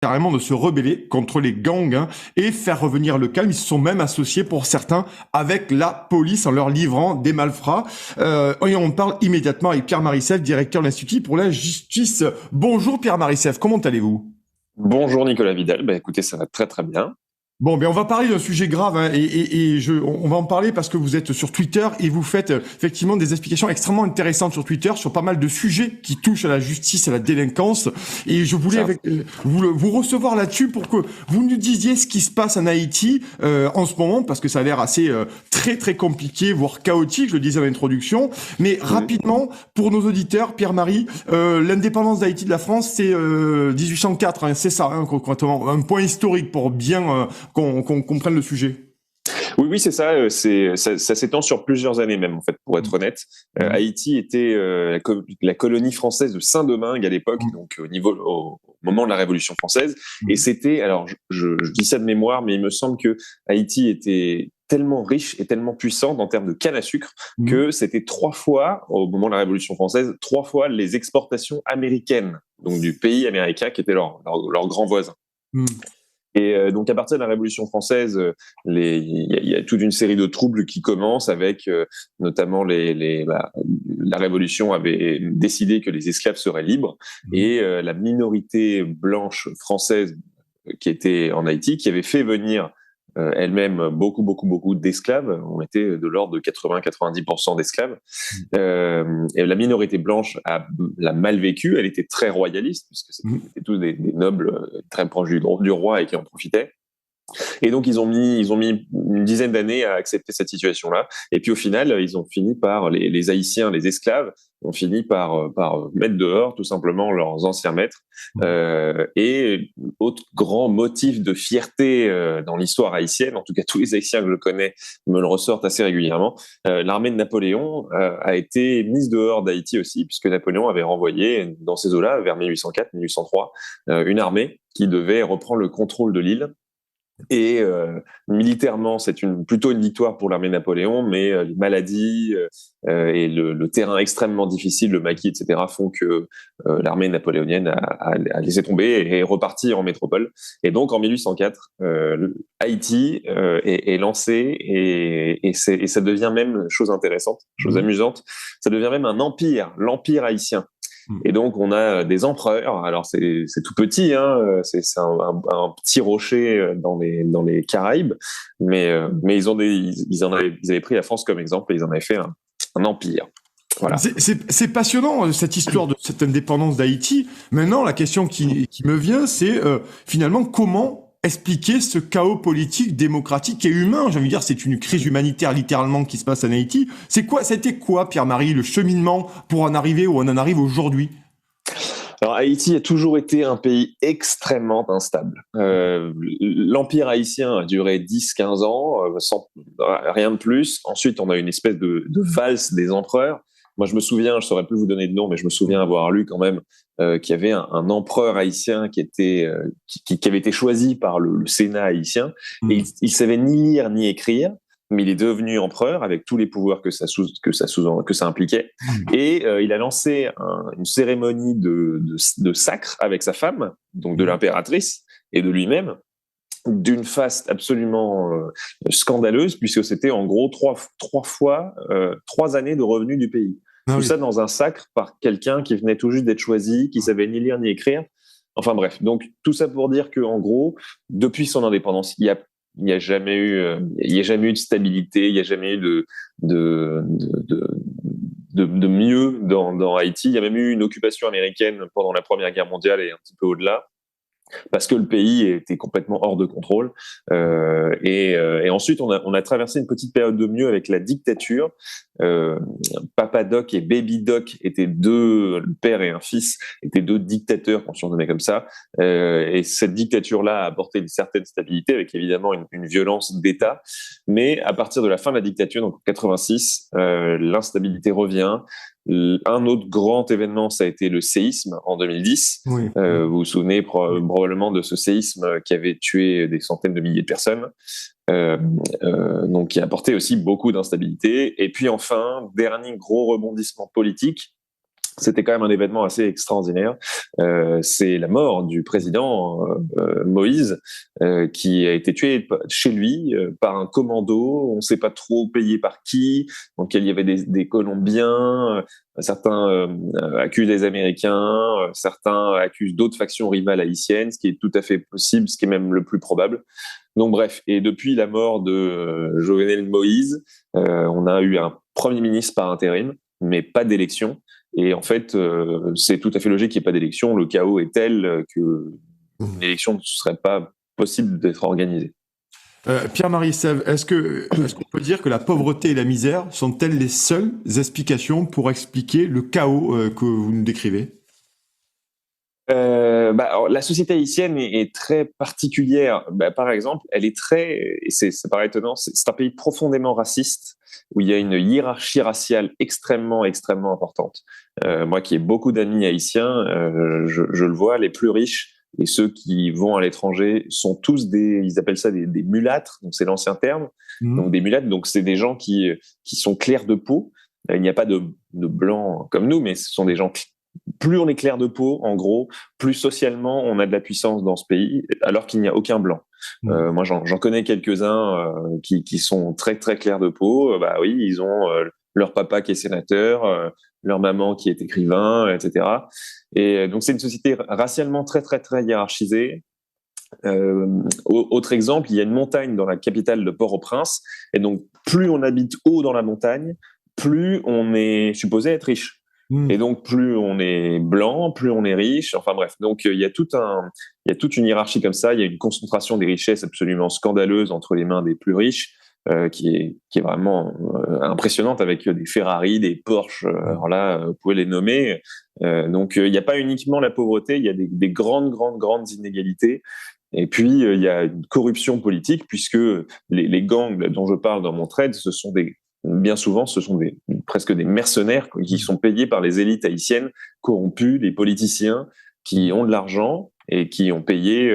carrément de se rebeller contre les gangs et faire revenir le calme. Ils se sont même associés pour certains avec la police en leur livrant des malfrats. Et on parle immédiatement avec Pierre Marissef, directeur de l'Institut pour la justice. Bonjour Pierre Marissef, comment allez-vous? Bonjour Nicolas Vidal, écoutez, ça va très très bien. Bon, on va parler d'un sujet grave on va en parler parce que vous êtes sur Twitter et vous faites effectivement des explications extrêmement intéressantes sur Twitter sur pas mal de sujets qui touchent à la justice, à la délinquance. Et je voulais vous recevoir là-dessus pour que vous nous disiez ce qui se passe en Haïti en ce moment, parce que ça a l'air assez très très compliqué, voire chaotique, je le disais à l'introduction. Mais rapidement, pour nos auditeurs, Pierre-Marie, l'indépendance d'Haïti de la France, c'est 1804, c'est ça, concrètement, un point historique pour bien qu'on comprenne le sujet. Oui, c'est ça. Ça s'étend sur plusieurs années même, en fait, pour être honnête. Haïti était la colonie française de Saint-Domingue à l'époque, donc au moment de la Révolution française. Et c'était, alors je dis ça de mémoire, mais il me semble que Haïti était tellement riche et tellement puissante en termes de canne à sucre que c'était 3 fois, au moment de la Révolution française, 3 fois les exportations américaines, donc du pays américain qui était leur grand voisin. Et donc à partir de la Révolution française, il y a toute une série de troubles qui commencent avec notamment la Révolution avait décidé que les esclaves seraient libres et la minorité blanche française qui était en Haïti, qui avait fait venir elle-même beaucoup d'esclaves. On était de l'ordre de 80-90% d'esclaves. Et la minorité blanche l'a mal vécu. Elle était très royaliste, puisque c'était tous des nobles très proches du roi et qui en profitaient. Et donc, ils ont mis une dizaine d'années à accepter cette situation-là. Et puis, au final, ils ont fini par, les Haïtiens, les esclaves, ont fini par mettre dehors, tout simplement, leurs anciens maîtres. Et autre grand motif de fierté dans l'histoire haïtienne, en tout cas, tous les Haïtiens que je connais me le ressortent assez régulièrement, l'armée de Napoléon a été mise dehors d'Haïti aussi, puisque Napoléon avait renvoyé, dans ces eaux-là, vers 1804-1803, une armée qui devait reprendre le contrôle de l'île. Et militairement, c'est plutôt une victoire pour l'armée de Napoléon, mais les maladies et le terrain extrêmement difficile, le maquis, etc., font que l'armée napoléonienne a laissé tomber et est repartie en métropole. Et donc, en 1804, Haïti est lancé et ça devient même, chose intéressante, chose amusante, ça devient même un empire, l'empire haïtien. Et donc, on a des empereurs. Alors, c'est tout petit, c'est un petit rocher dans les Caraïbes, mais ils avaient pris la France comme exemple et ils en avaient fait un empire. Voilà. C'est passionnant, cette histoire de cette indépendance d'Haïti. Maintenant, la question qui me vient, c'est finalement comment expliquer ce chaos politique, démocratique et humain. J'ai envie de dire, c'est une crise humanitaire littéralement qui se passe en Haïti. C'était quoi, Pierre-Marie, le cheminement pour en arriver où on en arrive aujourd'hui? Alors, Haïti a toujours été un pays extrêmement instable. L'empire haïtien a duré 10-15 ans, sans rien de plus. Ensuite, on a une espèce de valse des empereurs. Moi, je me souviens, je saurais plus vous donner de nom, mais je me souviens avoir lu quand même qu'il y avait un empereur haïtien qui avait été choisi par le Sénat haïtien. Et il savait ni lire ni écrire, mais il est devenu empereur avec tous les pouvoirs que ça impliquait. Et il a lancé une cérémonie de sacre avec sa femme, donc de l'impératrice et de lui-même, d'une face absolument scandaleuse, puisque c'était en gros 3 années de revenus du pays. Tout ça dans un sacre par quelqu'un qui venait tout juste d'être choisi, qui savait ni lire ni écrire. Enfin bref, donc tout ça pour dire que en gros, depuis son indépendance, il n'y a jamais eu de stabilité, il n'y a jamais eu de mieux dans Haïti. Il y a même eu une occupation américaine pendant la Première Guerre mondiale et un petit peu au-delà, parce que le pays était complètement hors de contrôle. Et ensuite, on a traversé une petite période de mieux avec la dictature. Papa Doc et Baby Doc étaient le père et un fils, étaient 2 dictateurs qu'on surnommait comme ça. Et cette dictature-là a apporté une certaine stabilité, avec évidemment une violence d'État. Mais à partir de la fin de la dictature, donc en 86, l'instabilité revient. Un autre grand événement, ça a été le séisme en 2010. Vous vous souvenez probablement de ce séisme qui avait tué des centaines de milliers de personnes, donc qui a apporté aussi beaucoup d'instabilité. Et puis enfin, dernier gros rebondissement politique, c'était quand même un événement assez extraordinaire. C'est la mort du président Moïse, qui a été tué chez lui par un commando. On ne sait pas trop payé par qui. Donc il y avait des Colombiens. Certains accusent les Américains. Certains accusent d'autres factions rivales haïtiennes, ce qui est tout à fait possible, ce qui est même le plus probable. Donc bref, et depuis la mort de Jovenel Moïse, on a eu un premier ministre par intérim, mais pas d'élection. Et en fait, c'est tout à fait logique qu'il n'y ait pas d'élection. Le chaos est tel que l'élection ne serait pas possible d'être organisée. Pierre-Marie Sèvres, est-ce qu'on peut dire que la pauvreté et la misère sont-elles les seules explications pour expliquer le chaos que vous nous décrivez? Alors, la société haïtienne est très particulière. Par exemple, elle est très, et ça paraît étonnant, c'est un pays profondément raciste où il y a une hiérarchie raciale extrêmement, extrêmement importante. Moi qui ai beaucoup d'amis haïtiens, je le vois, les plus riches et ceux qui vont à l'étranger sont tous ils appellent ça des mulâtres, donc c'est l'ancien terme. Donc des mulâtres, donc c'est des gens qui sont clairs de peau. Il n'y a pas de blancs comme nous, mais ce sont des gens plus on est clair de peau, en gros, plus socialement on a de la puissance dans ce pays, alors qu'il n'y a aucun blanc. Moi, j'en connais quelques-uns qui sont très très clairs de peau. Bah oui, ils ont leur papa qui est sénateur, leur maman qui est écrivain, etc. Et donc c'est une société racialement très très très hiérarchisée. Autre exemple, il y a une montagne dans la capitale de Port-au-Prince, et donc plus on habite haut dans la montagne, plus on est supposé être riche. Et donc, plus on est blanc, plus on est riche. Enfin bref, donc il y a toute une hiérarchie comme ça. Il y a une concentration des richesses absolument scandaleuse entre les mains des plus riches, qui est vraiment impressionnante, avec des Ferrari, des Porsche. Alors là, vous pouvez les nommer. Donc, il n'y a pas uniquement la pauvreté, il y a des grandes, grandes, grandes inégalités. Et puis, il y a une corruption politique, puisque les gangs dont je parle dans mon trade, bien souvent, ce sont presque des mercenaires qui sont payés par les élites haïtiennes corrompues, des politiciens qui ont de l'argent et qui ont payé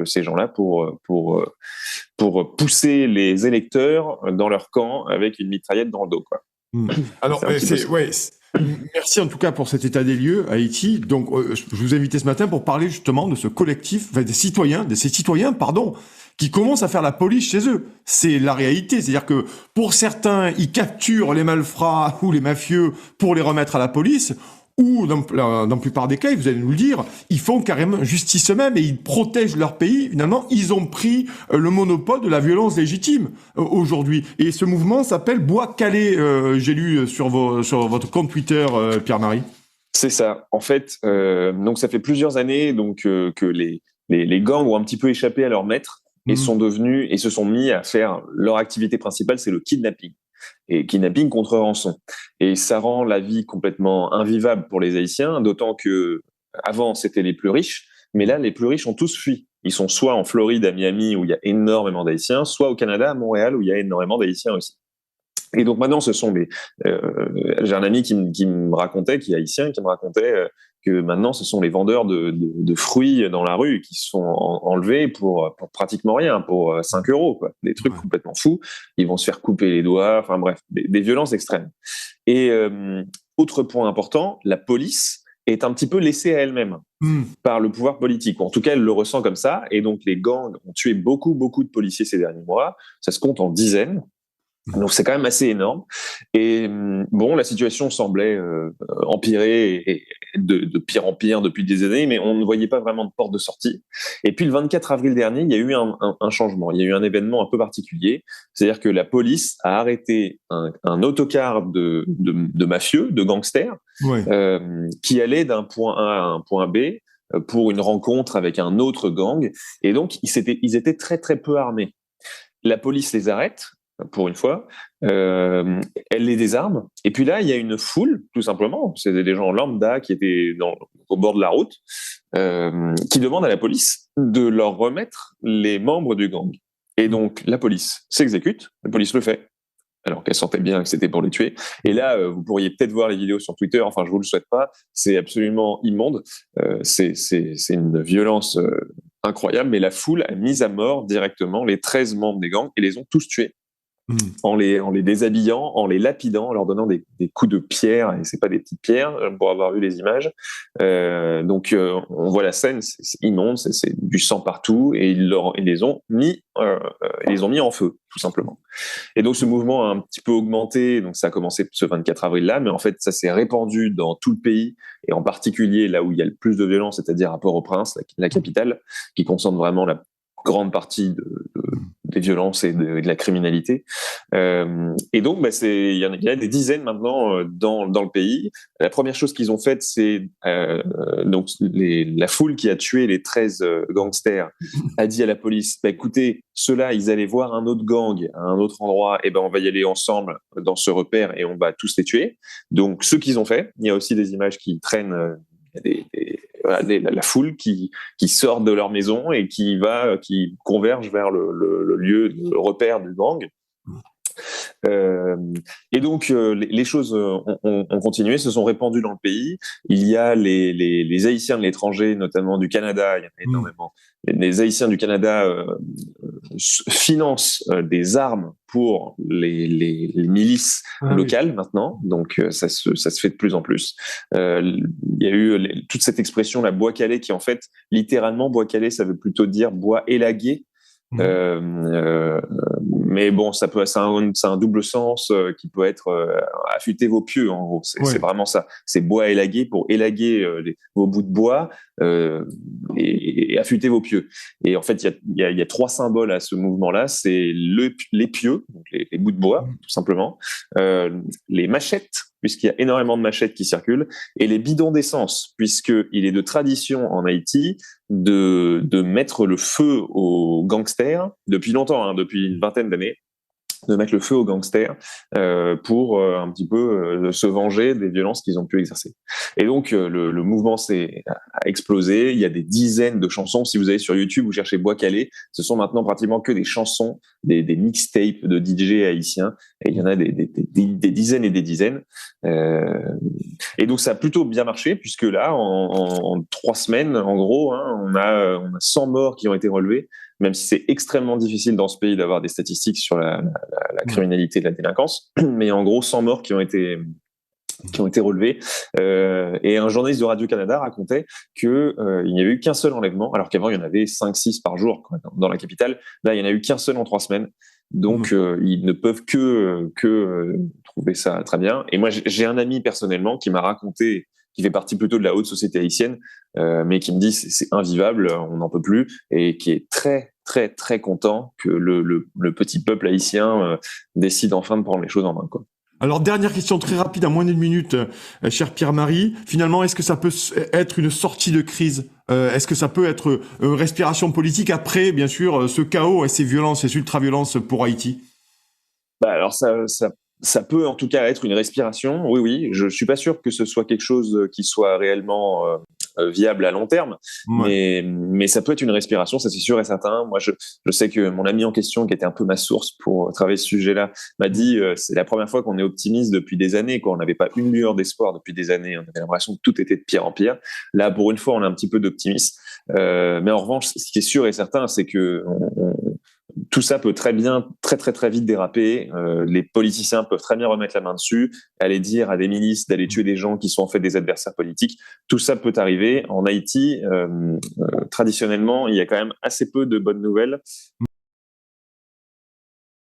ces gens-là pour pousser les électeurs dans leur camp avec une mitraillette dans le dos, quoi. Alors, merci en tout cas pour cet état des lieux à Haïti. Donc, je vous ai invité ce matin pour parler justement de ce collectif, enfin, de ces citoyens, qui commencent à faire la police chez eux. C'est la réalité. C'est-à-dire que pour certains, ils capturent les malfrats ou les mafieux pour les remettre à la police, ou dans la plupart des cas, vous allez nous le dire, ils font carrément justice eux-mêmes et ils protègent leur pays. Finalement, ils ont pris le monopole de la violence légitime aujourd'hui. Et ce mouvement s'appelle Bois Calais. J'ai lu sur votre compte Twitter, Pierre-Marie. C'est ça. En fait, donc ça fait plusieurs années que les gangs ont un petit peu échappé à leur maître et se sont mis à faire leur activité principale, c'est le kidnapping. Et kidnapping contre rançon. Et ça rend la vie complètement invivable pour les Haïtiens, d'autant que avant c'était les plus riches, mais là les plus riches ont tous fui. Ils sont soit en Floride, à Miami, où il y a énormément d'Haïtiens, soit au Canada, à Montréal, où il y a énormément d'Haïtiens aussi. Et donc maintenant, ce sont j'ai un ami qui me racontait, qui est haïtien, qui me racontait que maintenant, ce sont les vendeurs de fruits dans la rue qui sont enlevés pour pratiquement rien, pour 5 euros, quoi. Des trucs complètement fous. Ils vont se faire couper les doigts. Enfin bref, des violences extrêmes. Et autre point important, la police est un petit peu laissée à elle-même par le pouvoir politique. En tout cas, elle le ressent comme ça. Et donc, les gangs ont tué beaucoup, beaucoup de policiers ces derniers mois. Ça se compte en dizaines. Donc c'est quand même assez énorme. Et bon, la situation semblait empirer et de pire en pire depuis des années, mais on ne voyait pas vraiment de porte de sortie. Et puis le 24 avril dernier, il y a eu un changement. Il y a eu un événement un peu particulier, c'est-à-dire que la police a arrêté un autocar de mafieux, de gangsters, qui allait d'un point A à un point B pour une rencontre avec un autre gang. Et donc ils étaient très très peu armés. La police les arrête. Pour une fois, elle les désarme. Et puis là, il y a une foule, tout simplement. C'était des gens lambda qui étaient au bord de la route, qui demandent à la police de leur remettre les membres du gang. Et donc, la police s'exécute, la police le fait, alors qu'elle sentait bien que c'était pour les tuer. Et là, vous pourriez peut-être voir les vidéos sur Twitter, enfin, je vous le souhaite pas, c'est absolument immonde. C'est une violence incroyable, mais la foule a mis à mort directement les 13 membres des gangs et les ont tous tués. en les déshabillant, en les lapidant, en leur donnant des coups de pierre, et c'est pas des petites pierres, pour avoir vu les images. Donc on voit la scène, c'est immonde, c'est du sang partout, et ils les ont mis en feu, tout simplement. Et donc ce mouvement a un petit peu augmenté, donc ça a commencé ce 24 avril-là, mais en fait ça s'est répandu dans tout le pays, et en particulier là où il y a le plus de violence, c'est-à-dire à Port-au-Prince, la capitale, qui concentre vraiment la grande partie des violences et de la criminalité. Et donc, il y a des dizaines maintenant dans le pays. La première chose qu'ils ont faite, c'est donc la foule qui a tué les 13 gangsters a dit à la police, écoutez, ceux-là, ils allaient voir un autre gang à un autre endroit, et on va y aller ensemble dans ce repère et on va tous les tuer. Donc, ce qu'ils ont fait, il y a aussi des images qui traînent, la foule qui sort de leur maison et qui converge vers le lieu de repère du gang. Et donc les choses ont continué, se sont répandues dans le pays. Il y a les Haïtiens de l'étranger, notamment du Canada, il y en a énormément. Les Haïtiens du Canada financent des armes pour les milices locales maintenant, donc ça se fait de plus en plus. Il y a eu toute cette expression, la bois calais, qui en fait, littéralement, bois calais, ça veut plutôt dire bois élagué. Mais bon, ça a un double sens qui peut être affûter vos pieux, en gros. C'est vraiment ça. C'est bois élagué, pour élaguer vos bouts de bois et affûter vos pieux. Et en fait, il y a 3 symboles à ce mouvement-là. C'est les pieux, donc les bouts de bois, tout simplement, les machettes, puisqu'il y a énormément de machettes qui circulent, et les bidons d'essence, puisqu'il est de tradition en Haïti de mettre le feu aux gangsters, depuis longtemps, depuis une vingtaine d'années, de mettre le feu aux gangsters pour un petit peu se venger des violences qu'ils ont pu exercer. Et donc le mouvement a explosé. Il y a des dizaines de chansons. Si vous allez sur YouTube, vous cherchez Bois Calais, ce sont maintenant pratiquement que des chansons, des mixtapes de DJ haïtiens. Et il y en a des dizaines et des dizaines. Et donc ça a plutôt bien marché, puisque là, en 3 semaines, en gros, on a 100 morts qui ont été relevés, même si c'est extrêmement difficile dans ce pays d'avoir des statistiques sur la criminalité et la délinquance. Mais en gros, 100 morts qui ont été relevés. Et un journaliste de Radio-Canada racontait qu'il n'y avait eu qu'un seul enlèvement, alors qu'avant, il y en avait 5-6 par jour dans la capitale. Là, il n'y en a eu qu'un seul en 3 semaines. Donc, ils ne peuvent que trouver ça très bien. Et moi, j'ai un ami personnellement qui m'a raconté, qui fait partie plutôt de la haute société haïtienne, mais qui me dit c'est invivable, on n'en peut plus, et qui est très très très content que le petit peuple haïtien décide enfin de prendre les choses en main, quoi. Alors, dernière question très rapide, à moins d'une minute, cher Pierre-Marie. Finalement, est-ce que ça peut être une sortie de crise ? Est-ce que ça peut être une respiration politique après, bien sûr, ce chaos et ces violences, ces ultra-violences pour Haïti ? Alors, ça peut en tout cas être une respiration, oui. Je suis pas sûr que ce soit quelque chose qui soit réellement viable à long terme, mais ça peut être une respiration, ça c'est sûr et certain. Moi, je sais que mon ami en question, qui était un peu ma source pour travailler ce sujet-là, m'a dit c'est la première fois qu'on est optimiste depuis des années, quoi. On n'avait pas une lueur d'espoir depuis des années. On avait l'impression que tout était de pire en pire. Là, pour une fois, on a un petit peu d'optimisme. Mais en revanche, ce qui est sûr et certain, c'est que tout ça peut très très vite déraper. Les politiciens peuvent très bien remettre la main dessus, aller dire à des milices d'aller tuer des gens qui sont en fait des adversaires politiques. Tout ça peut arriver. En Haïti, traditionnellement, il y a quand même assez peu de bonnes nouvelles.